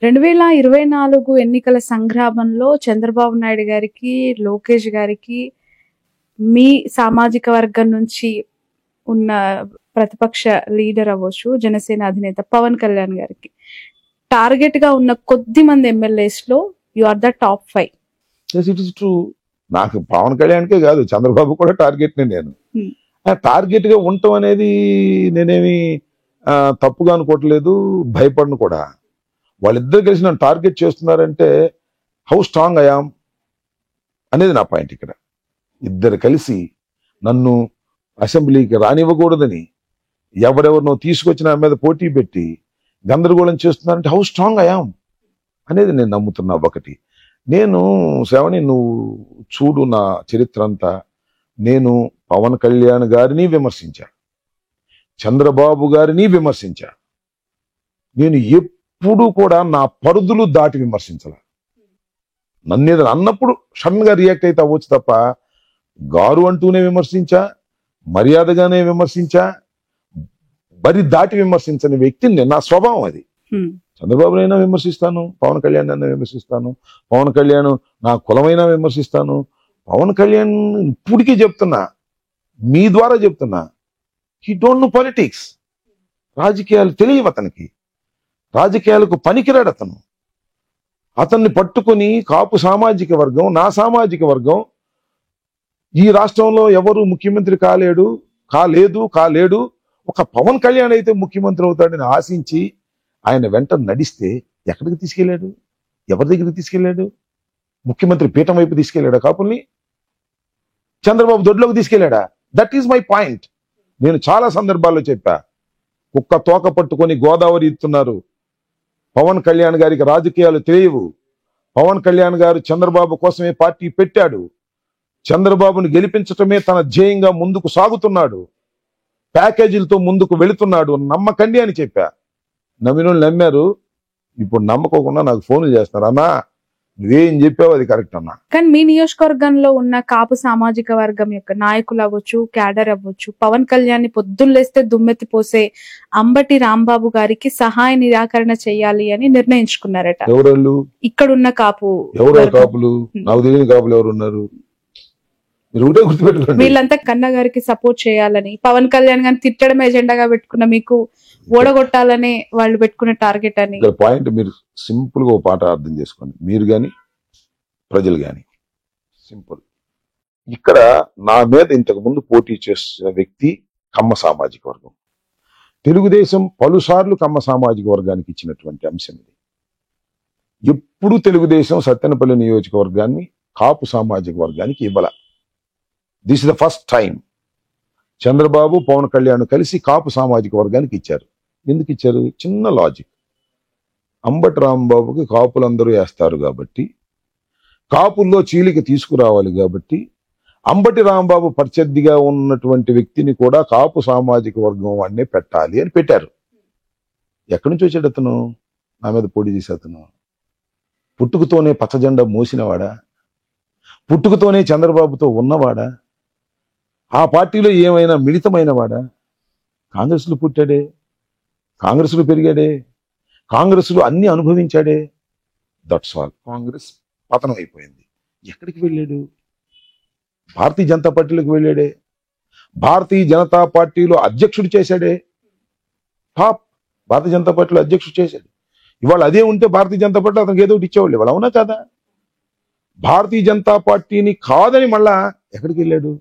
2024 ఎన్నికల సంగ్రామంలో చంద్రబాబు నాయుడు గారికి, లోకేష్ గారికి మీ సామాజిక వర్గం నుంచి ఉన్న ప్రతిపక్ష లీడర్ అవ్వచ్చు, జనసేన అధినేత పవన్ కళ్యాణ్ గారికి టార్గెట్ గా ఉన్న కొద్ది మంది ఎమ్మెల్యేస్ లో you are the top 5. It is true. నాకు పవన్ కళ్యాణ్కే కాదు, చంద్రబాబు కూడా టార్గెట్ నేను. టార్గెట్ గా ఉండటం అనేది నేనేమి తప్పుగా అనుకోవట్లేదు, భయపడను కూడా. వాళ్ళిద్దరు కలిసి నన్ను టార్గెట్ చేస్తున్నారంటే హౌ స్ట్రాంగ్ ఐఆమ్ అనేది నా పాయింట్. ఇక్కడ ఇద్దరు కలిసి నన్ను అసెంబ్లీకి రానివ్వకూడదని ఎవరెవరినో తీసుకొచ్చి నా మీద పోటీ పెట్టి గందరగోళం చేస్తున్నారంటే హౌ స్ట్రాంగ్ ఐఆమ్ అనేది నేను నమ్ముతున్నా. ఒకటి, నేను శ్రావణి, నువ్వు చూడు నా చరిత్ర అంతా. నేను పవన్ కళ్యాణ్ గారిని విమర్శించా, చంద్రబాబు గారిని విమర్శించా. నేను ఎప్పుడు కూడా నా పరిధులు దాటి విమర్శించాల. నన్ను ఏదైనా అన్నప్పుడు సడన్ గా రియాక్ట్ అయితే అవ్వచ్చు తప్ప గారు అంటూనే విమర్శించా, మర్యాదగానే విమర్శించా. బరి దాటి విమర్శించని వ్యక్తిని, నా స్వభావం అది. చంద్రబాబునైనా విమర్శిస్తాను, పవన్ కళ్యాణ్ అయినా విమర్శిస్తాను, పవన్ కళ్యాణ్ నా కులమైనా విమర్శిస్తాను. పవన్ కళ్యాణ్ ఇప్పటికీ చెప్తున్నా, మీ ద్వారా చెప్తున్నా, హీ డోంట్ నో పాలిటిక్స్. రాజకీయాలు తెలియవు అతనికి, రాజకీయాలకు పనికిరాడు అతను. అతన్ని పట్టుకుని కాపు సామాజిక వర్గం, నా సామాజిక వర్గం, ఈ రాష్ట్రంలో ఎవరు ముఖ్యమంత్రి కాలేడు, ఒక పవన్ కళ్యాణ్ అయితే ముఖ్యమంత్రి అవుతాడని ఆశించి ఆయన వెంట నడిస్తే ఎక్కడికి తీసుకెళ్లాడు? ఎవరి దగ్గరికి తీసుకెళ్లాడు? ముఖ్యమంత్రి పీఠం వైపు తీసుకెళ్లాడా కాపుల్ని? చంద్రబాబు దొడ్లోకి తీసుకెళ్లాడా? That is my point. నేను చాలా సందర్భాల్లో చెప్పా, కుక్క తోక పట్టుకొని గోదావరి ఇస్తున్నారు. పవన్ కళ్యాణ్ గారికి రాజకీయాలు తెలియవు. పవన్ కళ్యాణ్ గారు చంద్రబాబు కోసమే పార్టీ పెట్టాడు. చంద్రబాబుని గెలిపించటమే తన ధ్యేయంగా ముందుకు సాగుతున్నాడు. ప్యాకేజీలతో ముందుకు వెళుతున్నాడు. నమ్మకండి అని చెప్పా. నమ్మినోళ్ళు నమ్మారు. ఇప్పుడు నమ్మకోకుండా నాకు ఫోన్లు చేస్తారు, అన్నా నువ్వేం చెప్పావు అది కరెక్ట్ అన్నా. కానీ మీ నియోజకవర్గంలో ఉన్న కాపు సామాజిక వర్గం యొక్క నాయకులు అవ్వచ్చు, క్యాడర్ అవ్వచ్చు, పవన్ కళ్యాణ్ ని పొద్దున్నేస్తే దుమ్మెత్తి పోసే అంబటి రాంబాబు గారికి సహాయ నిరాకరణ చేయాలి అని నిర్ణయించుకున్నారట. ఎవరు ఇక్కడున్న కాపు? ఎవరు కాపులు? నాకు తెలియని కాపులు ఎవరు ఉన్నారు? వీళ్ళంతా కన్నా గారికి సపోర్ట్ చేయాలని, పవన్ కళ్యాణ్ గారిని తిట్టడం ఎజెండాగా పెట్టుకున్న మీకు ఓడగొట్టాలని వాళ్ళు పెట్టుకున్న టార్గెట్ అని. పాయింట్ మీరు సింపుల్ గా ఒక పాట అర్థం చేసుకోండి, మీరు గాని ప్రజలు గాని. సింపుల్. ఇక్కడ నా మీద ఇంతకు ముందు పోటీ చేసిన వ్యక్తి కమ్మ సామాజిక వర్గం. తెలుగుదేశం పలుసార్లు కమ్మ సామాజిక వర్గానికి ఇచ్చినటువంటి అంశం ఇది. ఎప్పుడు తెలుగుదేశం సత్తెనపల్లి నియోజకవర్గాన్ని కాపు సామాజిక వర్గానికి ఇవ్వాల. This is the first time Chandrababu Pawan Kalyan కలిసి కాపు సామాజిక వర్గానికి ఇచ్చారు. ఎందుకు ఇచ్చారు? చిన్న లాజిక్. అంబటి రాంబాబుకి కాపులందరూ వేస్తారు కాబట్టి, కాపుల్లో చీలిక తీసుకురావాలి కాబట్టి, అంబటి రాంబాబు ప్రత్యర్థిగా ఉన్నటువంటి వ్యక్తిని కూడా కాపు సామాజిక వర్గం వాడినే పెట్టాలి అని పెట్టారు. ఎక్కడి నుంచి వచ్చాడు అతను? నా మీద పోటీ చేసే అతను పుట్టుకతోనే పచ్చజెండా మోసినవాడా? పుట్టుకతోనే చంద్రబాబుతో ఉన్నవాడా? ఆ పార్టీలో ఏమైనా మిళితమైన వాడా? కాంగ్రెస్లో పుట్టాడే, కాంగ్రెస్లో పెరిగాడే, కాంగ్రెస్లో అన్ని అనుభవించాడే. That's all. కాంగ్రెస్ పతనం అయిపోయింది. ఎక్కడికి వెళ్ళాడు? భారతీయ జనతా పార్టీలోకి వెళ్ళాడే. భారతీయ జనతా పార్టీలో అధ్యక్షుడు చేశాడే. భారతీయ జనతా పార్టీలో అధ్యక్షుడు చేశాడు. ఇవాళ అదే ఉంటే భారతీయ జనతా పార్టీ అతనికి ఏదో ఒకటి ఇచ్చేవాళ్ళు. ఇవాళ అవునా కదా? భారతీయ జనతా పార్టీని కాదని మళ్ళా ఎక్కడికి వెళ్ళాడు?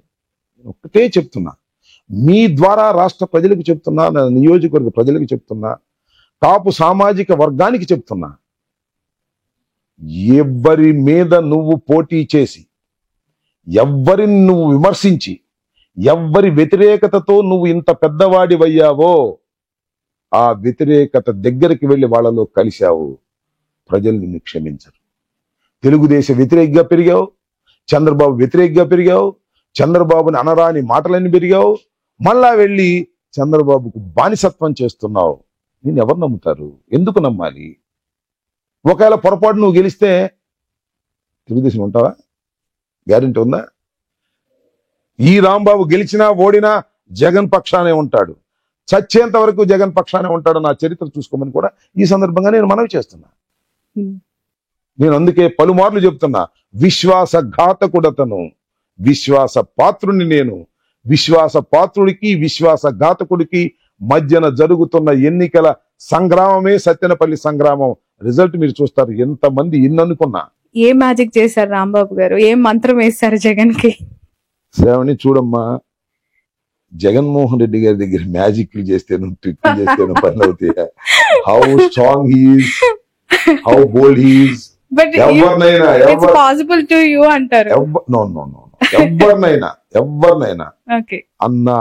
ఒక్కటే చెప్తున్నా, మీ ద్వారా రాష్ట్ర ప్రజలకు చెప్తున్నా, నా నియోజకవర్గ ప్రజలకు చెప్తున్నా, కాపు సామాజిక వర్గానికి చెప్తున్నా, ఎవరి మీద నువ్వు పోటీ చేసి, ఎవ్వరిని నువ్వు విమర్శించి, ఎవ్వరి వ్యతిరేకతతో నువ్వు ఇంత పెద్దవాడివయ్యావో ఆ వ్యతిరేకత దగ్గరికి వెళ్ళి వాళ్ళలో కలిశావు, ప్రజలు నిన్ను క్షమించరు. తెలుగుదేశ వ్యతిరేకంగా పెరిగావు, చంద్రబాబు వ్యతిరేకంగా పెరిగావు, చంద్రబాబుని అనరాని మాటలన్నీ పెరిగావు, మళ్ళా వెళ్ళి చంద్రబాబుకు బానిసత్వం చేస్తున్నావు. నేను ఎవరు నమ్ముతారు? ఎందుకు నమ్మాలి? ఒకవేళ పొరపాటు నువ్వు గెలిస్తే తెలుగుదేశం ఉంటావా? గ్యారెంటీ ఉందా? ఈ రాంబాబు గెలిచినా ఓడినా జగన్ పక్షానే ఉంటాడు. చచ్చేంత వరకు జగన్ పక్షానే ఉంటాడు. నా చరిత్ర చూసుకోమని కూడా ఈ సందర్భంగా నేను మనవి చేస్తున్నా. నేను అందుకే పలుమార్లు చెప్తున్నా, విశ్వాసఘాతకుడతను, విశ్వాస పాత్రుని నేను. విశ్వాస పాత్రుడికి విశ్వాసఘాతకుడికి మధ్యన జరుగుతున్న ఎన్నికల సంగ్రామమే సత్తెనపల్లి సంగ్రామం. రిజల్ట్ మీరు చూస్తారు. ఎంతమంది ఇన్ననుకున్నా. ఏ మ్యాజిక్ చేశారు రాంబాబు గారు? ఏం మంత్రం వేశారు జగన్ కి? శ్రావణి చూడమ్మా, జగన్మోహన్ రెడ్డి గారి దగ్గర మ్యాజిక్లు చేస్తేను ట్రిక్లు చేస్తేను పనులు అవుతాయి. How strong he is, how bold he is. But ఎవరినైనా ఇట్స్ పాసిబుల్ టు యూ అంటారు. ఎవరినైనా ఓకే అన్నా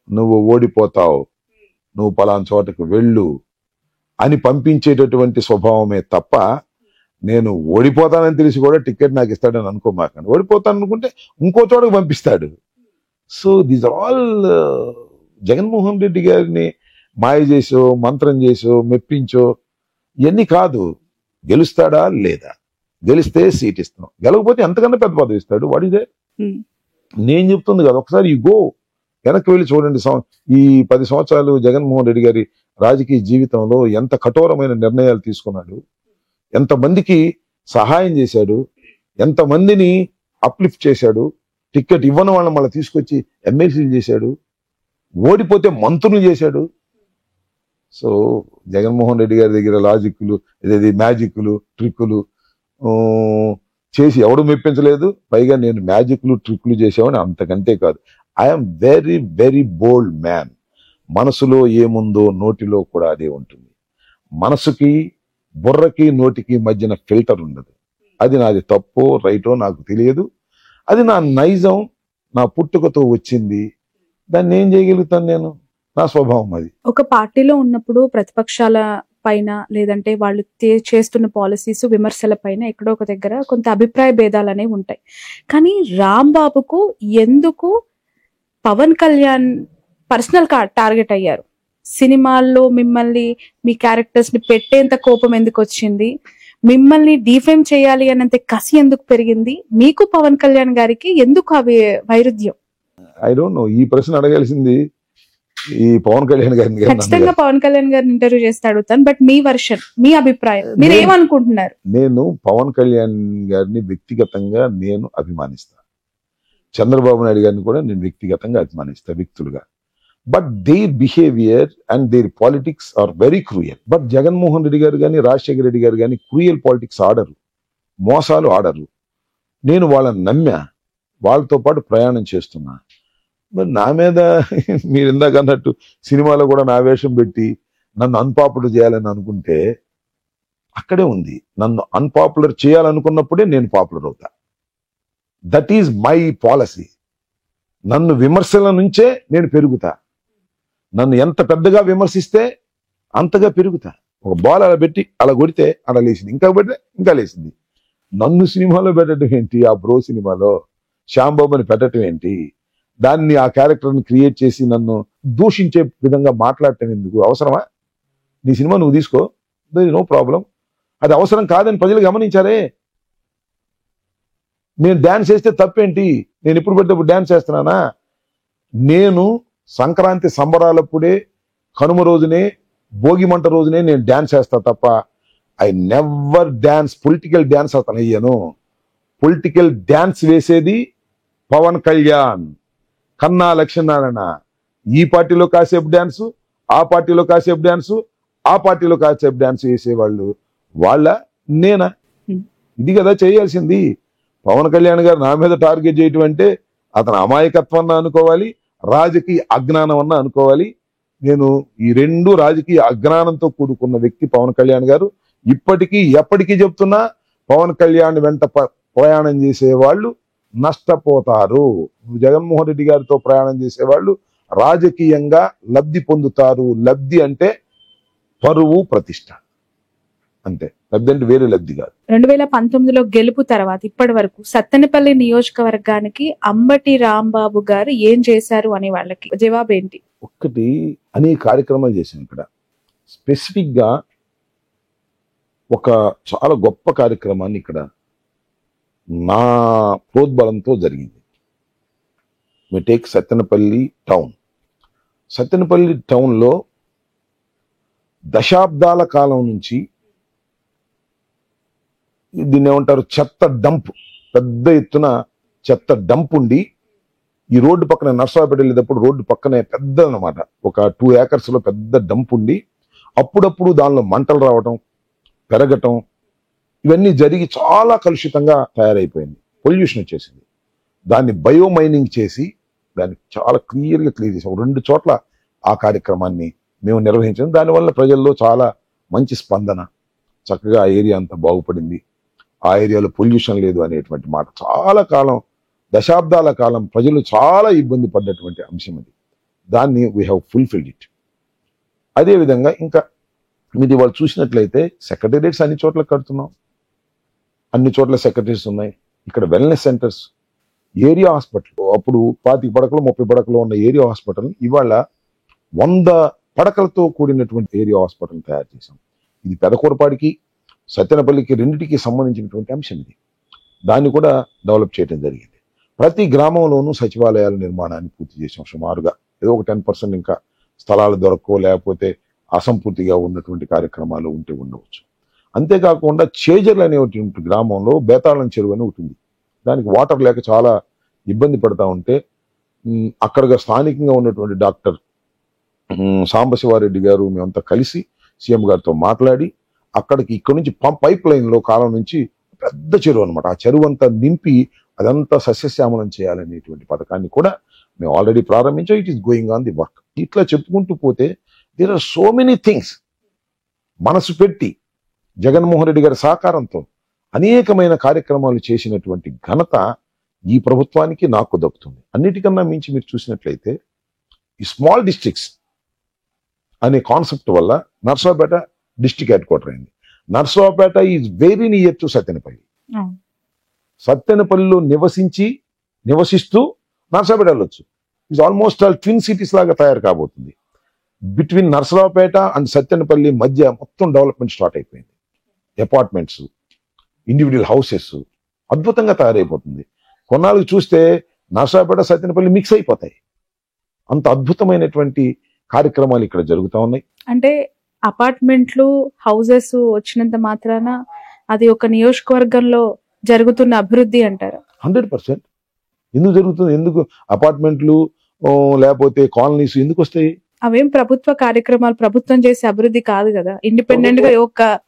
నువ్వు ఓడిపోతావు, నువ్వు పలానా చోటకు వెళ్ళు అని పంపించేటటువంటి స్వభావమే తప్ప, నేను ఓడిపోతానని తెలిసి కూడా టికెట్ నాకు ఇస్తాడని అనుకోమాకండి. ఓడిపోతాను అనుకుంటే ఇంకో చోటకు పంపిస్తాడు. So these are all Jaganmohan Reddy గారిని మాయ చేసో, మంత్రం చేసో, మెప్పించో ఇవన్నీ కాదు. గెలుస్తాడా లేదా? గెలిస్తే సీట్ ఇస్తాం, గెలవకపోతే ఎంతకన్నా పెద్ద పదవి ఇస్తాడు. What is there? నేను చెప్తుంది కదా, ఒకసారి ఈ గో వెనక్కి వెళ్ళి చూడండి. ఈ 10 సంవత్సరాలు జగన్మోహన్ రెడ్డి గారి రాజకీయ జీవితంలో ఎంత కఠోరమైన నిర్ణయాలు తీసుకున్నాడు, ఎంతమందికి సహాయం చేశాడు, ఎంతమందిని అప్లిఫ్ట్ చేశాడు, టికెట్ ఇవ్వని వాళ్ళని మళ్ళీ తీసుకొచ్చి ఎమ్మెల్సీలు చేశాడు, ఓడిపోతే మంత్రులు చేశాడు. సో జగన్మోహన్ రెడ్డి గారి దగ్గర లాజిక్లు, ఇదేది మ్యాజిక్లు, ట్రిక్కులు చేసి ఎవడు మెప్పించలేదు. పైగా నేను మ్యాజిక్లు, ట్రిక్కులు చేసేవాడిని, అంతకంటే కాదు. I'm very very bold man. మనసులో ఏముందో నోటిలో కూడా అదే ఉంటుంది. మనసుకి, బుర్రకి, నోటికి మధ్యన ఫిల్టర్ ఉండదు. అది నాది తప్పో రైటో నాకు తెలియదు. అది నా నైజం, నా పుట్టుకతో వచ్చింది. దాన్ని ఏం చేయగలుగుతాను నేను? నా స్వభావం అది. ఒక పార్టీలో ఉన్నప్పుడు ప్రతిపక్షాల పైన, లేదంటే వాళ్ళు చేస్తున్న పాలసీస్, విమర్శల పైన ఎక్కడో ఒక దగ్గర కొంత అభిప్రాయ భేదాలు అనేవి ఉంటాయి. కానీ రాంబాబుకు ఎందుకు పవన్ కళ్యాణ్ పర్సనల్ టార్గెట్ అయ్యారు? సినిమాల్లో మిమ్మల్ని, మీ క్యారెక్టర్స్ ని పెట్టేంత కోపం ఎందుకు వచ్చింది? మిమ్మల్ని డిఫేమ్ చేయాలి అన్నంత కసి ఎందుకు పెరిగింది? మీకు పవన్ కళ్యాణ్ గారికి ఎందుకు అవి వైరుధ్యం? I don't know. ఈ ప్రశ్న అడగాల్సింది ఈ పవన్ కళ్యాణ్ గారిని. ఖచ్చితంగా పవన్ కళ్యాణ్ గారిని ఇంటర్వ్యూ చేస్తే అడుగుతాను. బట్ మీ వర్షన్, మీ అభిప్రాయం, మీరు ఏమనుకుంటున్నారు? నేను పవన్ కళ్యాణ్ గారిని వ్యక్తిగతంగా నేను అభిమానిస్తా. చంద్రబాబు నాయుడు గారిని కూడా నేను వ్యక్తిగతంగా అభిమానిస్తా, వ్యక్తులుగా. But their behaviour and their politics are very cruel. But Jaganmohan Reddy garu కానీ, రాజశేఖర రెడ్డి గారు కానీ క్రూయల్ పాలిటిక్స్ ఆడరు, మోసాలు ఆడరు. నేను వాళ్ళని నమ్మా, వాళ్ళతో పాటు ప్రయాణం చేస్తున్నా. మరి నా మీద మీరు ఇందాక అన్నట్టు సినిమాలో కూడా నా వేషం పెట్టి నన్ను అన్పాపులర్ చేయాలని అనుకుంటే అక్కడే ఉంది. నన్ను అన్పాపులర్ చేయాలనుకున్నప్పుడే నేను పాపులర్ అవుతా. That is my policy. నన్ను విమర్శల నుంచే నేను పెరుగుతా. నన్ను ఎంత పెద్దగా విమర్శిస్తే అంతగా పెరుగుతా. ఒక బాల్ అలా పెట్టి అలా కొడితే అలా లేచింది, ఇంకా పెడితే ఇంకా లేచింది. నన్ను సినిమాలో పెట్టడం ఏంటి? ఆ బ్రో సినిమాలో శ్యాంబాబుని పెట్టడం ఏంటి? దాన్ని, ఆ క్యారెక్టర్ని క్రియేట్ చేసి నన్ను దూషించే విధంగా మాట్లాడటం ఎందుకు? అవసరమా? నీ సినిమా నువ్వు తీసుకో, దర్ ఇస్ నో ప్రాబ్లం. అది అవసరం కాదని ప్రజలు గమనించారే. నేను డ్యాన్స్ చేస్తే తప్పేంటి? నేను ఎప్పుడు పడినప్పుడు డ్యాన్స్ చేస్తున్నానా? నేను సంక్రాంతి సంబరాలప్పుడే, కనుమ రోజునే, భోగి మంట రోజునే నేను డ్యాన్స్ చేస్తా తప్ప I never dance, political dance అతను అయ్యాను. పొలిటికల్ డ్యాన్స్ వేసేది పవన్ కళ్యాణ్, కన్నా లక్ష్మీనారాయణ. ఈ పార్టీలో కాసేపు డ్యాన్సు, ఆ పార్టీలో కాసేపు డ్యాన్సు, ఆ పార్టీలో కాసేపు డ్యాన్స్ వేసేవాళ్ళు వాళ్ళ, నేనా? ఇది కదా చేయాల్సింది. పవన్ కళ్యాణ్ గారు నా మీద టార్గెట్ చేయటం అంటే అతను అమాయకత్వం అన్న అనుకోవాలి, రాజకీయ అజ్ఞానం అన్న అనుకోవాలి. నేను ఈ రెండు రాజకీయ అజ్ఞానంతో కూడుకున్న వ్యక్తి పవన్ కళ్యాణ్ గారు. ఇప్పటికీ ఎప్పటికీ చెప్తున్నా, పవన్ కళ్యాణ్ వెంట ప్రయాణం చేసేవాళ్ళు నష్టపోతారు. జగన్మోహన్ రెడ్డి గారితో ప్రయాణం చేసేవాళ్ళు రాజకీయంగా లబ్ధి పొందుతారు. లబ్ధి అంటే పరువు, ప్రతిష్ట, అంతే. లబ్ధి అంటే వేరే లబ్ధి కాదు. 2019లో గెలుపు తర్వాత ఇప్పటి వరకు సత్తెనపల్లి నియోజకవర్గానికి అంబటి రాంబాబు గారు ఏం చేశారు అనే వాళ్ళకి జవాబు ఏంటి? ఒక్కటి, అనేక కార్యక్రమాలు చేశాను ఇక్కడ. స్పెసిఫిక్ గా ఒక చాలా గొప్ప కార్యక్రమాన్ని ఇక్కడ నా ప్రోద్బలంతో జరిగింది. Me take Sattenapalli town. Sattenapalli టౌన్లో దశాబ్దాల కాలం నుంచి దీన్ని ఏమంటారు, చెత్త డంప్, పెద్ద ఎత్తున చెత్త డంప్ ఉండి ఈ రోడ్డు పక్కన నర్సరావుపేట వెళ్ళేటప్పుడు రోడ్డు పక్కనే పెద్ద అనమాట, ఒక 2 acres లో పెద్ద డంప్ ఉండి అప్పుడప్పుడు దానిలో మంటలు రావటం, పెరగటం, ఇవన్నీ జరిగి చాలా కలుషితంగా తయారైపోయింది, పొల్యూషన్ వచ్చేసింది. దాన్ని బయోమైనింగ్ చేసి దాన్ని చాలా క్లియర్ చేసాం. 2 చోట్ల ఆ కార్యక్రమాన్ని మేము నిర్వహించాం. దానివల్ల ప్రజల్లో చాలా మంచి స్పందన, చక్కగా ఆ ఏరియా అంతా బాగుపడింది, ఆ ఏరియాలో పొల్యూషన్ లేదు అనేటువంటి మాట. చాలా కాలం, దశాబ్దాల కాలం ప్రజలు చాలా ఇబ్బంది పడ్డటువంటి అంశం అది. దాన్ని వీ హ్యావ్ ఫుల్ఫిల్డ్ ఇట్. అదేవిధంగా ఇంకా మీరు వాళ్ళు చూసినట్లయితే సెక్రటేరియట్స్ అన్ని చోట్ల కడుతున్నాం, అన్ని చోట్ల సెక్రటరీస్ ఉన్నాయి. ఇక్కడ వెల్నెస్ సెంటర్స్, ఏరియా హాస్పిటల్, అప్పుడు 25 పడకలు 30 పడకలు ఉన్న ఏరియా హాస్పిటల్ ఇవాళ 100 పడకలతో కూడినటువంటి ఏరియా హాస్పిటల్ తయారు చేశాం. ఇది పెదకూరపాడికి సత్తెనపల్లికి రెండింటికి సంబంధించినటువంటి అంశం ఇది. దాన్ని కూడా డెవలప్ చేయడం జరిగింది. ప్రతి గ్రామంలోనూ సచివాలయాల నిర్మాణాన్ని పూర్తి చేసాం సుమారుగా. ఏదో ఒక 10% ఇంకా స్థలాలు దొరకో లేకపోతే అసంపూర్తిగా ఉన్నటువంటి కార్యక్రమాలు ఉంటే ఉండవచ్చు. అంతేకాకుండా చేజర్లు అనేటువంటి గ్రామంలో బేతాళం చెరువు అని ఉంటుంది. దానికి వాటర్ లేక చాలా ఇబ్బంది పడతా ఉంటే అక్కడ స్థానికంగా ఉన్నటువంటి డాక్టర్ సాంబశివారెడ్డి గారు మేమంతా కలిసి సీఎం గారితో మాట్లాడి అక్కడికి ఇక్కడ నుంచి పైప్ లైన్ లో కాలం నుంచి పెద్ద చెరువు అనమాట, ఆ చెరువు అంతా నింపి అదంతా సస్యశ్యామలం చేయాలనేటువంటి పథకాన్ని కూడా మేము ఆల్రెడీ ప్రారంభించాం. It is going on the work. ఇట్లా చెప్పుకుంటూ పోతే there are so many things. మనసు పెట్టి జగన్మోహన్ రెడ్డి గారి సహకారంతో అనేకమైన కార్యక్రమాలు చేసినటువంటి ఘనత ఈ ప్రభుత్వానికి నాకు దక్కుతుంది. అన్నిటికన్నా మించి మీరు చూసినట్లయితే ఈ స్మాల్ డిస్ట్రిక్ట్స్ అనే కాన్సెప్ట్ వల్ల నర్సరావుపేట డిస్ట్రిక్ట్ హెడ్ క్వార్టర్ అయింది. Narasaraopet is very near to Sattenapalli. సత్తెనపల్లిలో నివసిస్తూ నర్సరావుపేట వెళ్ళొచ్చు. It's almost all twin cities లాగా తయారు కాబోతుంది. బిట్వీన్ నర్సరావుపేట అండ్ సత్తెనపల్లి మధ్య మొత్తం డెవలప్మెంట్ స్టార్ట్ అయిపోయింది. అపార్ట్మెంట్స్, ఇండివిజువల్ హౌసెస్ అద్భుతంగా తయారైపోతుంది. కొన్నాళ్ళు చూస్తే నర్సరావుపేట సత్తెనపల్లి మిక్స్ అయిపోతాయి. అంత అద్భుతమైనటువంటి కార్యక్రమాలు ఇక్కడ జరుగుతూ ఉన్నాయి. అంటే అపార్ట్మెంట్లు, హౌసెస్ వచ్చినంత మాత్రాన అది ఒక నియోజకవర్గంలో జరుగుతున్న అభివృద్ధి అంటారు? 100%. ఎందుకు జరుగుతుంది? ఎందుకు అపార్ట్మెంట్లు లేకపోతే కాలనీస్ ఎందుకు వస్తాయి? అవేం ప్రభుత్వ కార్యక్రమాలు, ప్రభుత్వం చేసే అభివృద్ధి కాదు కదా. ఇండిపెండెంట్ గా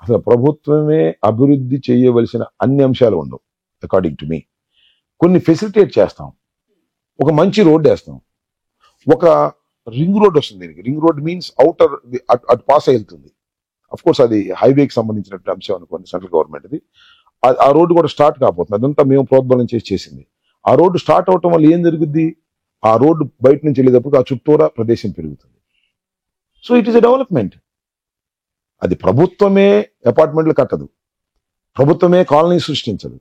అసలు ప్రభుత్వమే అభివృద్ధి చేయవలసిన అన్ని అంశాలు ఉండవు. అకార్డింగ్ టు మీ కొన్ని ఫెసిలిటేట్ చేస్తాం, ఒక మంచి రోడ్ వేస్తాం, ఒక రింగ్ రోడ్ వస్తుంది. దీనికి రింగ్ రోడ్ మీన్స్ అవుటర్ అటు పాస్ వెళ్తుంది. అఫ్ కోర్స్ అది హైవేకి సంబంధించినటువంటి అంశం అనుకోండి, సెంట్రల్ గవర్నమెంట్ అది. ఆ రోడ్డు కూడా స్టార్ట్ కాబోతుంది. అదంతా మేము ప్రోద్బలం చేసింది. ఆ రోడ్డు స్టార్ట్ అవటం వల్ల ఏం జరుగుద్ది? ఆ రోడ్డు బయట నుంచి వెళ్ళేటప్పుడు ఆ చుట్టూరా ప్రదేశం పెరుగుతుంది. So it is a development. అది ప్రభుత్వమే అపార్ట్మెంట్లు కట్టదు, ప్రభుత్వమే కాలనీ సృష్టించదు.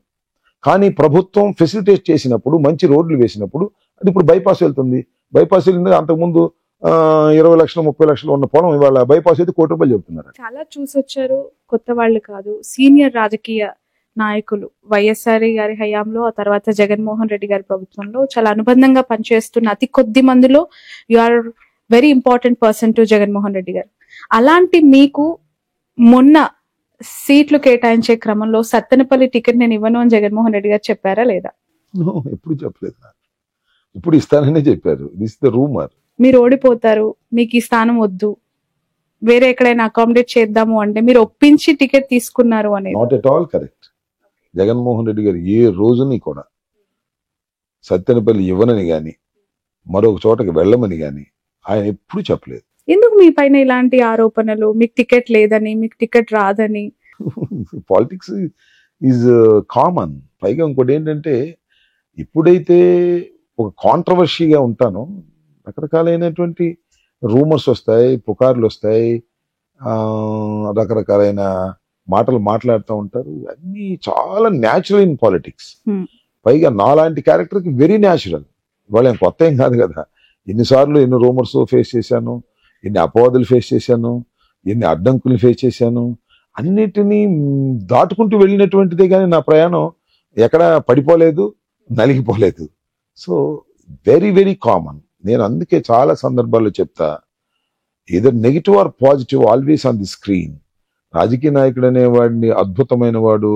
కానీ ప్రభుత్వం ఫెసిలిటేట్ చేసినప్పుడు, మంచి రోడ్లు వేసినప్పుడు అది ఇప్పుడు బైపాస్ వెళ్తుంది. బైపాస్ వెళ్ళింది. అంతకుముందు 20 లక్షలు 30 లక్షలు ఉన్న పొలం ఇవాళ బైపాస్ అయితే 1 కోటి రూపాయలు చెప్తున్నారు. చాలా చూసొచ్చారు, కొత్త వాళ్ళు కాదు, సీనియర్ రాజకీయ నాయకులు వైఎస్ఆర్ గారి హయాంలో, ఆ తర్వాత జగన్మోహన్ రెడ్డి గారి ప్రభుత్వంలో చాలా అనుబంధంగా పనిచేస్తున్న అతి కొద్ది మందిలో you are very important person to Jaganmohan Reddy garu. అలాంటి మీకు మొన్న సీట్లు కేటాయించే క్రమంలో సత్తెనపల్లి టికెట్ నేను ఇవ్వను అని జగన్మోహన్ రెడ్డి గారు చెప్పారా లేదా? ఎప్పుడు చెప్పలేదు. ఇప్పుడు ఇస్తాననే చెప్పారు. This the rumour. మీరు ఓడిపోతారు, మీకు ఈ స్థానం వద్దు, వేరే ఎక్కడైనా అకామిడేట్ చేద్దాము అంటే మీరు ఒప్పించి టికెట్ తీసుకున్నారు అనేది not at all correct. Jaganmohan Reddy గారు ఏ రోజుని కూడా సత్తెనపల్లి ఇవ్వనని గాని మరొక చోటకి వెళ్ళమని గాని ఆయన ఎప్పుడు చెప్పలేదు. ఎందుకు మీ పైన ఇలాంటి ఆరోపణలు? మీకు టికెట్ లేదని, మీకు టికెట్ రాదని? Politics is common. పైగా ఇంకోటి ఏంటంటే, ఇప్పుడైతే ఒక కాంట్రవర్సీగా ఉంటానో రకరకాలైనటువంటి రూమర్స్ వస్తాయి, పుకార్లు వస్తాయి, రకరకాలైన మాటలు మాట్లాడుతూ ఉంటారు. అన్ని చాలా న్యాచురల్ ఇన్ పాలిటిక్స్. పైగా నాలాంటి క్యారెక్టర్కి వెరీ న్యాచురల్. ఇవాళ ఏం కొత్త ఏం కాదు కదా. ఎన్నిసార్లు ఎన్ని రూమర్స్ ఫేస్ చేశాను, ఎన్ని అపవాదులు ఫేస్ చేశాను, ఎన్ని అడ్డంకులు ఫేస్ చేశాను. అన్నిటినీ దాటుకుంటూ వెళ్ళినటువంటిదే కానీ నా ప్రయాణం ఎక్కడ పడిపోలేదు, నలిగిపోలేదు. So very very common. నేను అందుకే చాలా సందర్భాల్లో చెప్తా, ఏదో negative or positive always on the screen. రాజకీయ నాయకుడు అనేవాడిని అద్భుతమైన వాడు,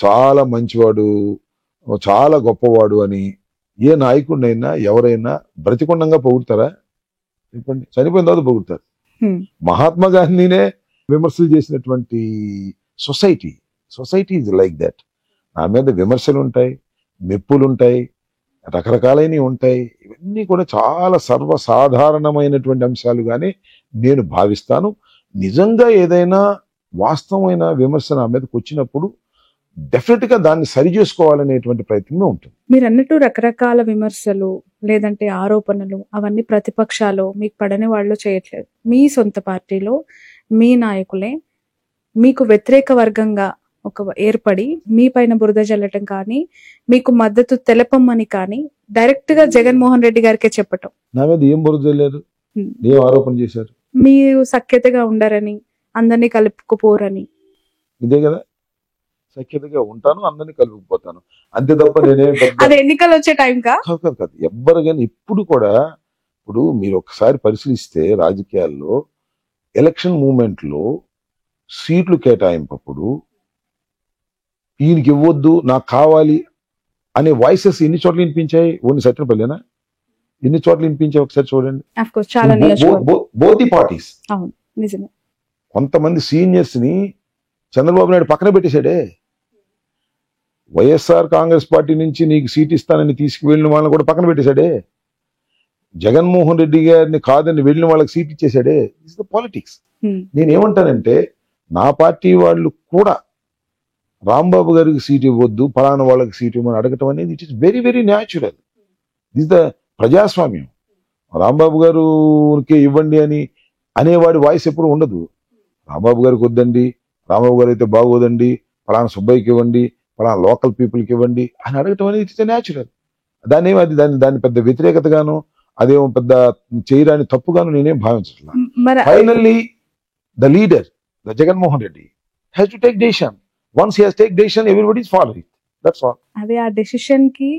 చాలా మంచివాడు, చాలా గొప్పవాడు అని ఏ నాయకుడినైనా ఎవరైనా బ్రతికొండంగా పొగుడతారా? చెప్పండి. చనిపోయిన తర్వాత పొగుడతారు. మహాత్మా గాంధీనే విమర్శలు చేసినటువంటి సొసైటీ ఇస్ లైక్ దట్. నా మీద విమర్శలు ఉంటాయి, మెప్పులు ఉంటాయి, రకరకాలైనవి ఉంటాయి. ఇవన్నీ కూడా చాలా సర్వసాధారణమైనటువంటి అంశాలుగానే నేను భావిస్తాను. నిజంగా ఏదైనా వాస్తవమైన విమర్శ నా మీదకి వచ్చినప్పుడు డెఫినెట్ గా దాన్ని సరి చేసుకోవాలనేటువంటి ప్రయత్నమే ఉంటుంది. మీరు అన్నట్టు రకరకాల విమర్శలు లేదంటే ఆరోపణలు అవన్నీ ప్రతిపక్షాలు మీకు పడని వాళ్ళు చేయట్లేదు. మీ సొంత పార్టీలో మీ నాయకులే మీకు వ్యతిరేక వర్గంగా ఏర్పడి మీ పైన బురద జల్లటం కానీ, మీకు మద్దతు తెలపమని కానీ డైరెక్ట్ గా జగన్మోహన్ రెడ్డి గారికే చెప్పటం. నా మీద ఏం బురద జల్లారు, ఏం ఆరోపణ చేశారు? మీరు సఖ్యతగా ఉండరని, అందరినీ కలుపుకుపోరని. ఇదే కదా, సఖ్యతగా ఉంటాను, అందరినీ కలుపుకుపోతాను, అంతే తప్ప నేనే అది ఎన్నికలు వచ్చే టైం కాదు. ఎవ్వరు కానీ ఇప్పుడు కూడా, ఇప్పుడు మీరు ఒకసారి పరిశీలిస్తే రాజకీయాల్లో ఎలక్షన్ మూమెంట్ లో సీట్లు కేటాయింపప్పుడు ఈయనకి ఇవ్వద్దు నాకు కావాలి అనే వాయిసెస్ ఎన్ని చోట్ల వినిపించాయి? ఓన్లీ సత్యనపల్లినా? ఎన్ని చోట్ల వినిపించాయి ఒకసారి చూడండి. Both the parties. నిజమే. కొంతమంది సీనియర్స్ ని చంద్రబాబు నాయుడు పక్కన పెట్టేశాడే. వైఎస్ఆర్ కాంగ్రెస్ పార్టీ నుంచి నీకు సీట్ ఇస్తానని తీసుకువెళ్ళిన వాళ్ళని కూడా పక్కన పెట్టేశాడే. జగన్మోహన్ రెడ్డి గారిని కాదని వెళ్ళిన వాళ్ళకి సీట్ ఇచ్చేశాడే. It's the politics. నేనేమంటానంటే నా పార్టీ వాళ్ళు కూడా రాంబాబు గారికి సీట్ ఇవ్వద్దు, ఫలానా వాళ్ళకి సీట్ ఇవ్వమని అడగటం అనేది it is very very natural. This the ప్రజాస్వామ్యం. రాంబాబు గారికి ఇవ్వండి అని అనేవాడి వాయిస్ ఎప్పుడు ఉండదు. రాంబాబు గారికి వద్దండి, రాంబాబు గారు అయితే బాగోదండి, ఫలానా సుబ్బయ్యకి ఇవ్వండి, ఫలానా లోకల్ పీపుల్కి ఇవ్వండి అని అడగటం అనేది ఇట్ ఇస్ న్యాచురల్. దాన్ని పెద్ద వ్యతిరేకతగాను అదేమో పెద్ద చేయరాని తప్పుగాను నేనేం భావించట్లేదు. Finally the leader, the Jaganmohan Reddy has to take decision. Once he has taken decision, everybody is following. That's all. అదే ఆ డెసిషన్ కి